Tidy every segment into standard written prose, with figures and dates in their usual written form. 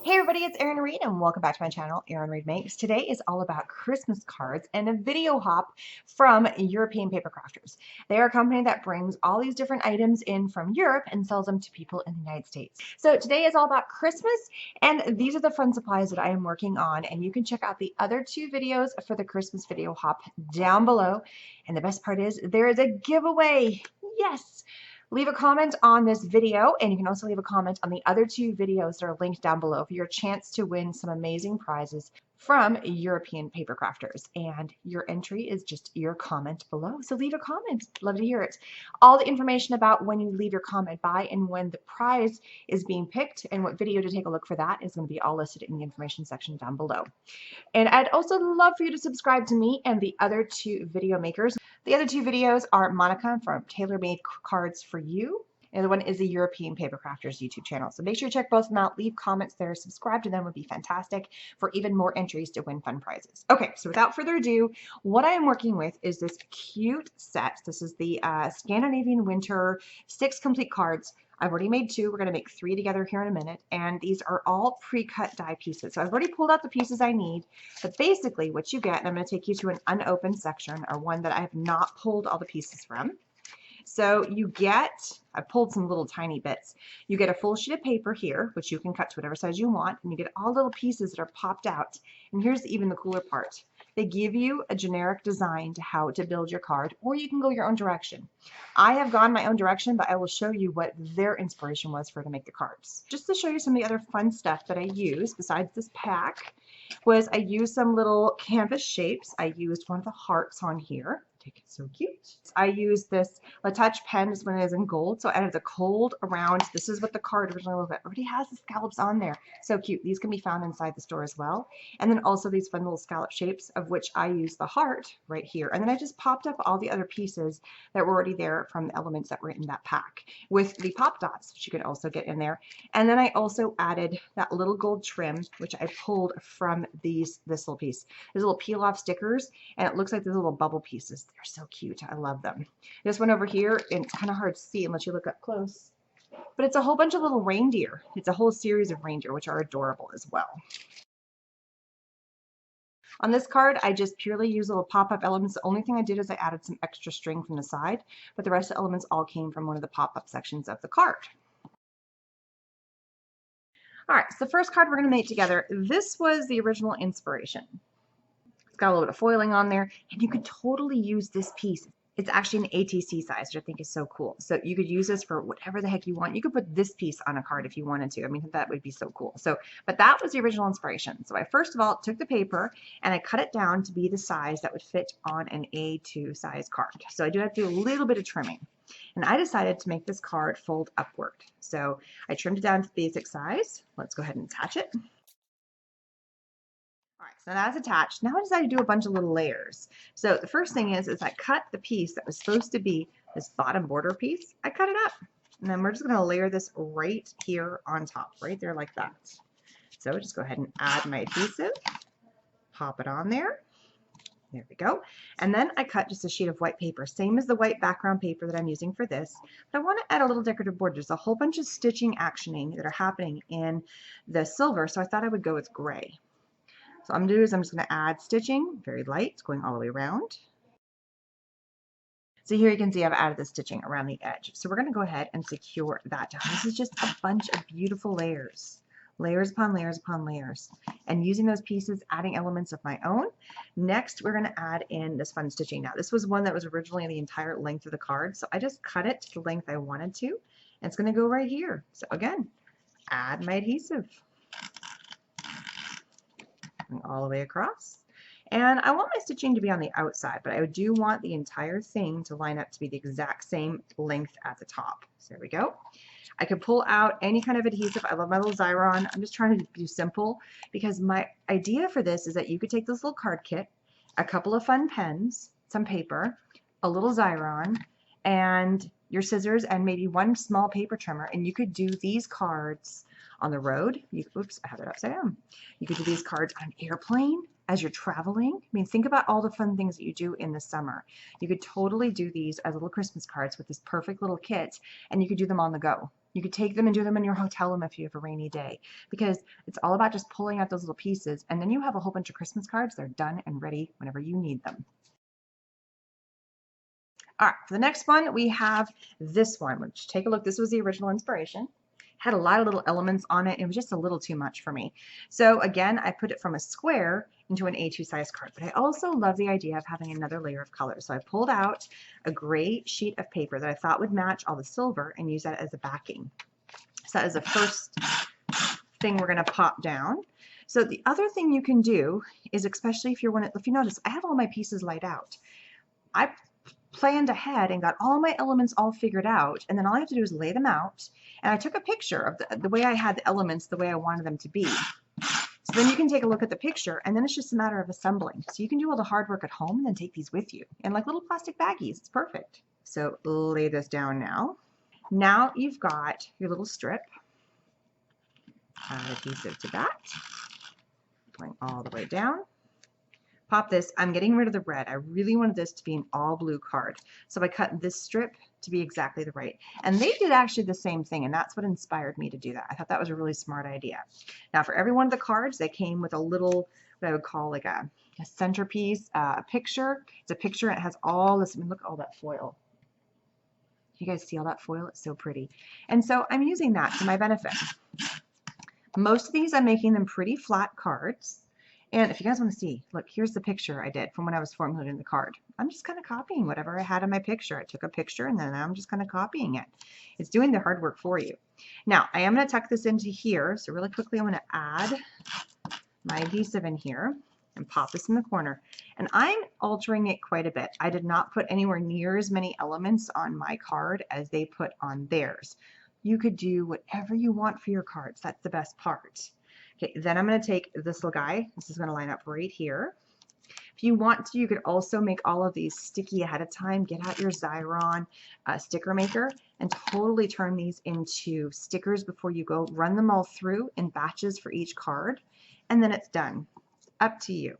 Hey everybody, it's Erin Reed and welcome back to my channel, Erin Reed Makes. Today is all about Christmas cards and a video hop from European Paper Crafters. They are a company that brings all these different items in from Europe and sells them to people in the United States. So today is all about Christmas, and these are the fun supplies that I am working on, and you can check out the other two videos for the Christmas video hop down below. And the best part is there is a giveaway. Yes! Leave a comment on this video, and you can also leave a comment on the other two videos that are linked down below for your chance to win some amazing prizes from European Paper Crafters. And your entry is just your comment below. So leave a comment. Love to hear it. All the information about when you leave your comment by and when the prize is being picked and what video to take a look for that is going to be all listed in the information section down below. And I'd also love for you to subscribe to me and the other two video makers. The other two videos are Monica from Tailor Made Cards for You. The other one is the European Paper Crafters YouTube channel. So make sure you check both of them out. Leave comments there. Subscribe to them would be fantastic for even more entries to win fun prizes. Okay, so without further ado, what I am working with is this cute set. This is the Scandinavian Winter 6 complete cards. I've already made 2. We're going to make 3 together here in a minute. And these are all pre-cut die pieces. So I've already pulled out the pieces I need. But basically what you get, and I'm going to take you to an unopened section, or one that I have not pulled all the pieces from. So you get, I pulled some little tiny bits. You get a full sheet of paper here, which you can cut to whatever size you want, and you get all little pieces that are popped out. And here's even the cooler part. They give you a generic design to how to build your card, or you can go your own direction. I have gone my own direction, but I will show you what their inspiration was for to make the cards. Just to show you some of the other fun stuff that I used besides this pack was I used some little canvas shapes. I used one of the hearts on here. It's so cute. I used this La Touch pen. This one is in gold, so I added the gold around. This is what the card originally looked like. It already has the scallops on there. So cute. These can be found inside the store as well. And then also these fun little scallop shapes, of which I used the heart right here. And then I just popped up all the other pieces that were already there from the elements that were in that pack with the pop dots, which you could also get in there. And then I also added that little gold trim, which I pulled from this little piece. There's little peel off stickers, and it looks like these little bubble pieces. They're so cute. I love them. This one over here, and it's kind of hard to see unless you look up close, but it's a whole bunch of little reindeer. It's a whole series of reindeer, which are adorable as well. On this card, I just purely use little pop-up elements. The only thing I did is I added some extra string from the side, but the rest of the elements all came from one of the pop-up sections of the card. All right, so the first card we're going to make together, this was the original inspiration. It's got a little bit of foiling on there, and you could totally use this piece. It's actually an ATC size, which I think is so cool. So you could use this for whatever the heck you want. You could put this piece on a card if you wanted to. I mean, that would be so cool. So, but that was the original inspiration. So I first of all took the paper and I cut it down to be the size that would fit on an A2 size card. So I do have to do a little bit of trimming. And I decided to make this card fold upward. So I trimmed it down to the basic size. Let's go ahead and attach it. All right, so that's attached. Now I decided to do a bunch of little layers. So the first thing is I cut the piece that was supposed to be this bottom border piece. I cut it up. And then we're just going to layer this right here on top, right there like that. So just go ahead and add my adhesive, pop it on there. There we go. And then I cut just a sheet of white paper, same as the white background paper that I'm using for this. But I want to add a little decorative border. There's a whole bunch of stitching actioning that are happening in the silver, so I thought I would go with gray. So I'm going to do is I'm just going to add stitching, very light, it's going all the way around. So here you can see I've added the stitching around the edge. So we're going to go ahead and secure that down. This is just a bunch of beautiful layers. Layers upon layers upon layers. And using those pieces, adding elements of my own. Next, we're going to add in this fun stitching. Now, this was one that was originally the entire length of the card. So I just cut it to the length I wanted to. And it's going to go right here. So again, add my adhesive. All the way across. And I want my stitching to be on the outside, but I do want the entire thing to line up to be the exact same length at the top. So there we go. I could pull out any kind of adhesive. I love my little Xyron. I'm just trying to do simple because my idea for this is that you could take this little card kit, a couple of fun pens, some paper, a little Xyron, and your scissors and maybe one small paper trimmer, and you could do these cards on the road. Oops, I have it upside down. You could do these cards on an airplane as you're traveling. I mean, think about all the fun things that you do in the summer. You could totally do these as little Christmas cards with this perfect little kit, and you could do them on the go. You could take them and do them in your hotel room if you have a rainy day, because it's all about just pulling out those little pieces, and then you have a whole bunch of Christmas cards. They're done and ready whenever you need them. All right, for the next one, we have this one, which take a look. This was the original inspiration. Had a lot of little elements on it. It was just a little too much for me. So again, I put it from a square into an A2 size card, but I also love the idea of having another layer of color. So I pulled out a gray sheet of paper that I thought would match all the silver and use that as a backing. So that is the first thing we're going to pop down. So the other thing you can do is, especially if you notice, I have all my pieces laid out. I planned ahead and got all my elements all figured out, and then all I have to do is lay them out, and I took a picture of the way I had the elements the way I wanted them to be. So then you can take a look at the picture, and then it's just a matter of assembling. So you can do all the hard work at home and then take these with you in like little plastic baggies. It's perfect. So lay this down now. Now you've got your little strip. Add adhesive to that. Going all the way down. Pop this. I'm getting rid of the red. I really wanted this to be an all blue card. So I cut this strip to be exactly the right. And they did actually the same thing, and that's what inspired me to do that. I thought that was a really smart idea. Now for every one of the cards, they came with a little, what I would call like a centerpiece, a picture. It's a picture, and it has all this. I mean, look at all that foil. You guys see all that foil? It's so pretty. And so I'm using that to my benefit. Most of these, I'm making them pretty flat cards. And if you guys want to see, look, here's the picture I did from when I was formulating the card. I'm just kind of copying whatever I had in my picture. I took a picture and then I'm just kind of copying it. It's doing the hard work for you. Now, I am going to tuck this into here. So really quickly, I'm going to add my adhesive in here and pop this in the corner. And I'm altering it quite a bit. I did not put anywhere near as many elements on my card as they put on theirs. You could do whatever you want for your cards. That's the best part. Okay, then I'm going to take this little guy. This is going to line up right here. If you want to, you could also make all of these sticky ahead of time. Get out your Xyron sticker maker and totally turn these into stickers before you go. Run them all through in batches for each card, and then it's done. It's up to you.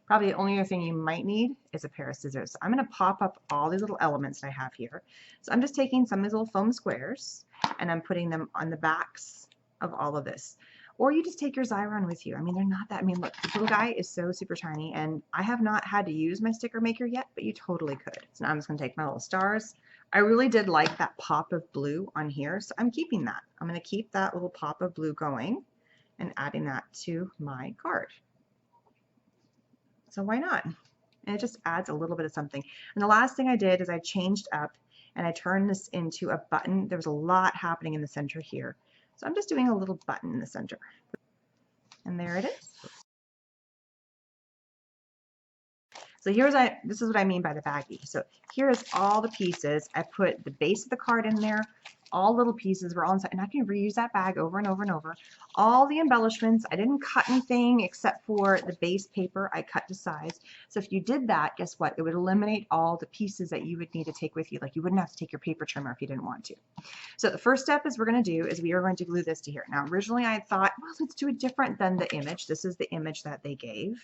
Probably the only other thing you might need is a pair of scissors. So I'm going to pop up all these little elements that I have here. So I'm just taking some of these little foam squares and I'm putting them on the backs of all of this. Or you just take your Xyron with you. I mean, they're not that, I mean, look, this little guy is so super tiny, and I have not had to use my sticker maker yet, but you totally could. So now I'm just gonna take my little stars. I really did like that pop of blue on here, so I'm keeping that. I'm gonna keep that little pop of blue going and adding that to my card. So why not? And it just adds a little bit of something. And the last thing I did is I changed up and I turned this into a button. There was a lot happening in the center here. So I'm just doing a little button in the center. And there it is. So this is what I mean by the baggie. So here's all the pieces. I put the base of the card in there. All little pieces were all inside, and I can reuse that bag over and over and over. All the embellishments, I didn't cut anything except for the base paper I cut to size. So if you did that, guess what? It would eliminate all the pieces that you would need to take with you. Like you wouldn't have to take your paper trimmer if you didn't want to. So the first step is we're going to do is we are going to glue this to here. Now originally I thought, well, let's do it different than the image. This is the image that they gave.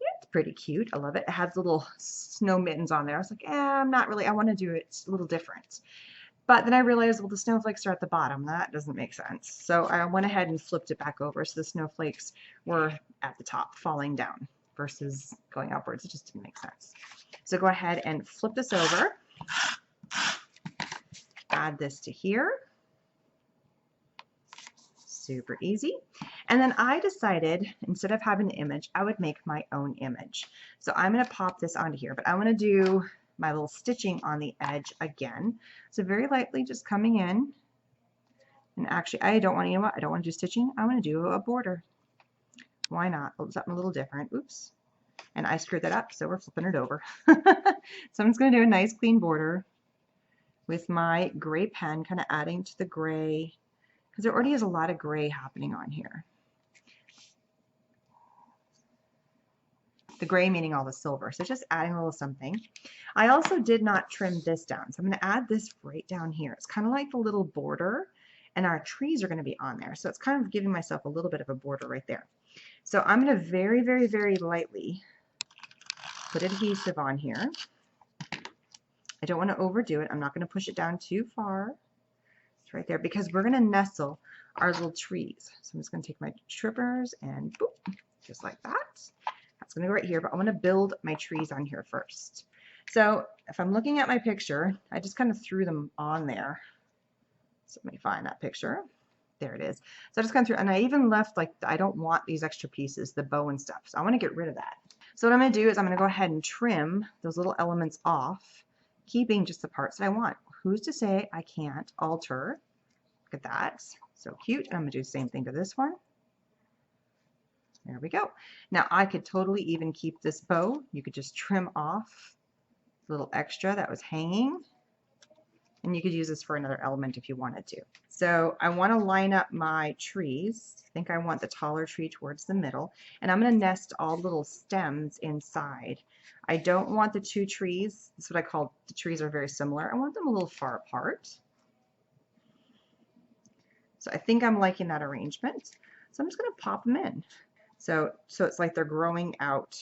Yeah, it's pretty cute. I love it. It has little snow mittens on there. I was like, I'm not really, I want to do it a little different. But then I realized, well, the snowflakes are at the bottom. That doesn't make sense. So I went ahead and flipped it back over. So the snowflakes were at the top, falling down versus going upwards. It just didn't make sense. So go ahead and flip this over. Add this to here. Super easy. And then I decided, instead of having the image, I would make my own image. So I'm going to pop this onto here, but I'm going to do my little stitching on the edge again. So very lightly just coming in. And actually, I don't want to do stitching. I want to do a border. Why not? Something a little different. Oops. And I screwed that up, so we're flipping it over. So I'm just going to do a nice clean border with my gray pen, kind of adding to the gray, because there already is a lot of gray happening on here. The gray meaning all the silver, so just adding a little something. I also did not trim this down, so I'm going to add this right down here. It's kind of like the little border, and our trees are going to be on there, so it's kind of giving myself a little bit of a border right there. So I'm going to very, very, very lightly put adhesive on here. I don't want to overdo it. I'm not going to push it down too far. It's right there because we're going to nestle our little trees. So I'm just going to take my trimmers and boop, just like that. That's going to go right here, but I want to build my trees on here first. So if I'm looking at my picture, I just kind of threw them on there. So let me find that picture. There it is. So I just kind of threw, and I even left, like, I don't want these extra pieces, the bow and stuff. So I want to get rid of that. So what I'm going to do is I'm going to go ahead and trim those little elements off, keeping just the parts that I want. Who's to say I can't alter? Look at that. So cute. And I'm going to do the same thing to this one. There we go. Now I could totally even keep this bow. You could just trim off the little extra that was hanging. And you could use this for another element if you wanted to. So I want to line up my trees. I think I want the taller tree towards the middle. And I'm going to nest all the little stems inside. I don't want the two trees. That's what I call the trees are very similar. I want them a little far apart. So I think I'm liking that arrangement. So I'm just going to pop them in. So it's like they're growing out.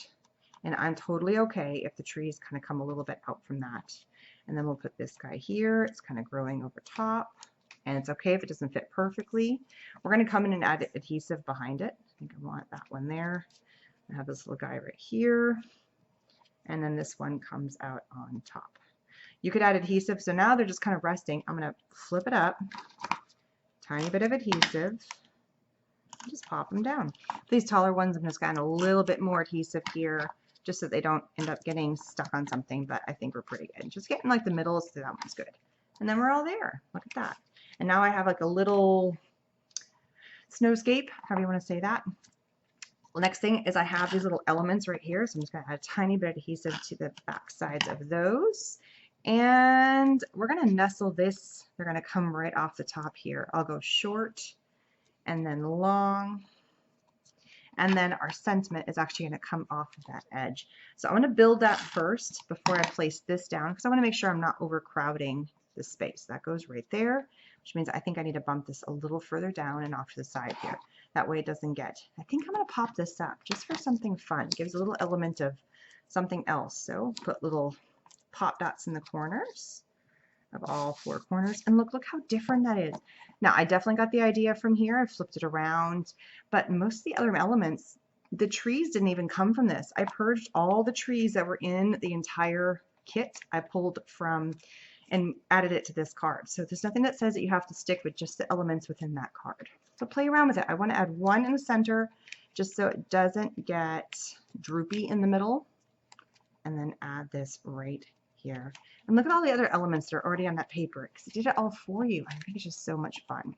And I'm totally okay if the trees kind of come a little bit out from that. And then we'll put this guy here. It's kind of growing over top. And it's okay if it doesn't fit perfectly. We're going to come in and add adhesive behind it. I think I want that one there. I have this little guy right here. And then this one comes out on top. You could add adhesive. So now they're just kind of resting. I'm going to flip it up. Tiny bit of adhesive. Just pop them down. These taller ones, I'm just going to add a little bit more adhesive here, just so they don't end up getting stuck on something, but I think we're pretty good. Just getting like the middle, so that one's good. And then we're all there. Look at that. And now I have like a little snowscape, however you want to say that. The next thing is I have these little elements right here, so I'm just going to add a tiny bit of adhesive to the back sides of those. And we're going to nestle this. They're going to come right off the top here. I'll go short and then long. And then our sentiment is actually going to come off of that edge. So I want to build that first before I place this down, because I want to make sure I'm not overcrowding the space. That goes right there, which means I think I need to bump this a little further down and off to the side here. That way it doesn't get, I think I'm going to pop this up just for something fun. It gives a little element of something else. So put little pop dots in the corners of all four corners, and look how different that is. Now I definitely got the idea from here. I flipped it around, but most of the other elements, the trees didn't even come from this. I purged all the trees that were in the entire kit. I pulled from and added it to this card. So there's nothing that says that you have to stick with just the elements within that card. So play around with it. I want to add one in the center just so it doesn't get droopy in the middle, and then add this right here. And look at all the other elements that are already on that paper, because it did it all for you. I think it's just so much fun.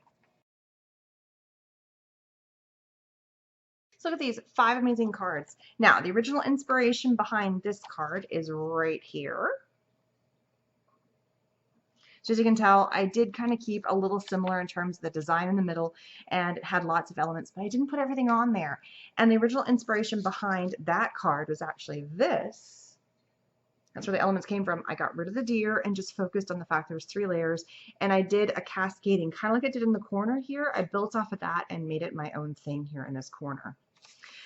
So look at these 5 amazing cards. Now, the original inspiration behind this card is right here. So as you can tell, I did kind of keep a little similar in terms of the design in the middle, and it had lots of elements, but I didn't put everything on there. And the original inspiration behind that card was actually this. That's where the elements came from. I got rid of the deer and just focused on the fact there was 3 layers, and I did a cascading, kind of like I did in the corner here. I built off of that and made it my own thing here in this corner.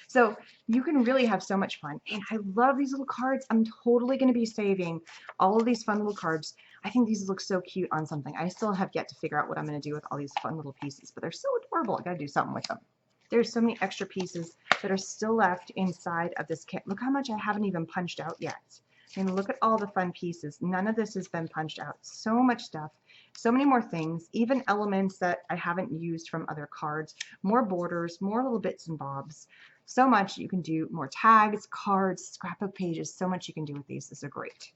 So you can really have so much fun, and I love these little cards. I'm totally going to be saving all of these fun little cards. I think these look so cute on something. I still have yet to figure out what I'm going to do with all these fun little pieces, but they're so adorable. I got to do something with them. There's so many extra pieces that are still left inside of this kit. Look how much I haven't even punched out yet. And look at all the fun pieces. None of this has been punched out. So much stuff, so many more things, even elements that I haven't used from other cards, more borders, more little bits and bobs. So much you can do, more tags, cards, scrapbook pages, so much you can do with these. This is great.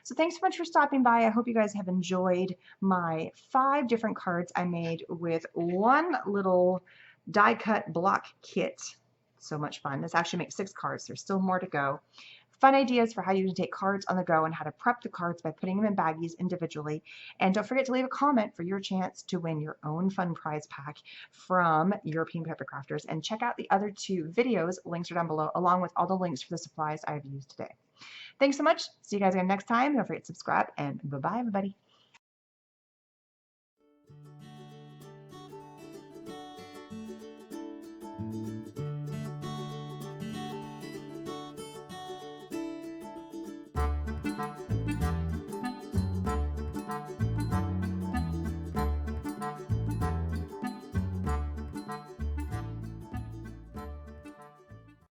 So thanks so much for stopping by. I hope you guys have enjoyed my 5 different cards I made with one little die cut block kit. So much fun. This actually makes 6 cards. There's still more to go. Fun ideas for how you can take cards on the go and how to prep the cards by putting them in baggies individually. And don't forget to leave a comment for your chance to win your own fun prize pack from European Papercrafters. And check out the other 2 videos. Links are down below, along with all the links for the supplies I've used today. Thanks so much. See you guys again next time. Don't forget to subscribe, and bye-bye, everybody.